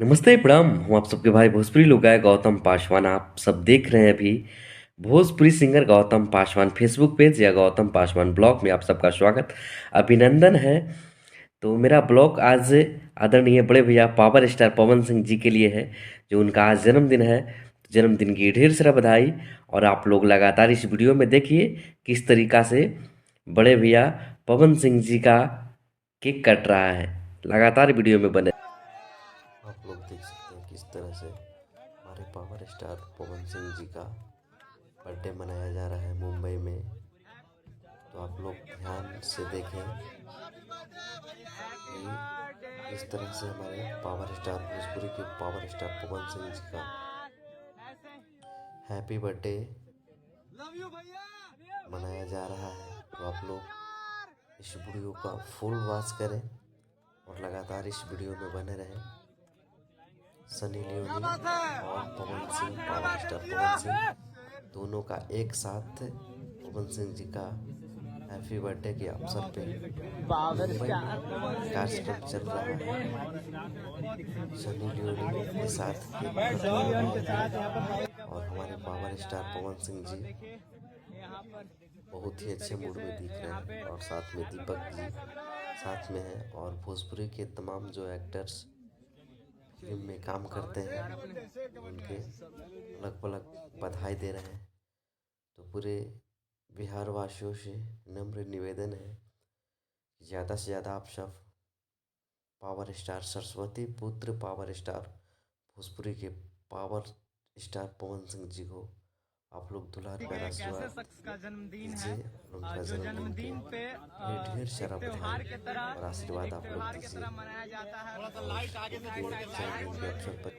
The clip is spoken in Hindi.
नमस्ते प्रणाम। हम आप सबके भाई भोजपुरी लोग गायक गौतम पासवान। आप सब देख रहे हैं अभी Bhojpuri singer Gautam Paswan Facebook page या गौतम पासवान ब्लॉग में आप सबका स्वागत अभिनंदन है। तो मेरा ब्लॉग आज आदरणीय बड़े भैया पावर स्टार पवन सिंह जी के लिए है, जो उनका आज जन्मदिन है। जन्मदिन की ढेर सारा बधाई। और आप लोग लगातार इस वीडियो में देखिए किस तरीका से बड़े भैया पवन सिंह जी का केक कट रहा है। लगातार वीडियो में बने आप लोग देख सकते हैं किस तरह से हमारे पावर स्टार पवन सिंह जी का बर्थडे मनाया जा रहा है मुंबई में। तो आप लोग ध्यान से देखें कि इस तरह से हमारे पावर स्टार भोजपुरी के पावर स्टार पवन सिंह जी का हैप्पी बर्थडे मनाया जा रहा है। तो आप लोग इस वीडियो का फुल वॉच करें और लगातार इस वीडियो में बने रहें। सनी लियोनी और पवन सिंह पावर स्टार पवन सिंह दोनों का एक साथ पवन सिंह जी का हैप्पी बर्थडे के अवसर पे मुंबई में कार्यक्रम चल रहा है। सनी लियोनी के साथ केक कट रहा है और हमारे पावर स्टार पवन सिंह जी बहुत ही अच्छे मूड में दिख रहे हैं। और साथ में दीपक जी साथ में हैं और भोजपुरी के तमाम जो एक्टर्स फिल्म में काम करते हैं उनके अलग अलग बधाई दे रहे हैं। तो पूरे बिहार वासियों से नम्र निवेदन है कि ज़्यादा से ज़्यादा आप सब पावर स्टार सरस्वती पुत्र पावर स्टार भोजपुरी के पावर स्टार पवन सिंह जी को आप लोग दुलार प्यार आशीर्वाद दीजिए। उनका जन्मदिन पे ढेर सारा बधाई और आशीर्वाद आप लोग दीजिए। और जन्मदिन के अवसर पर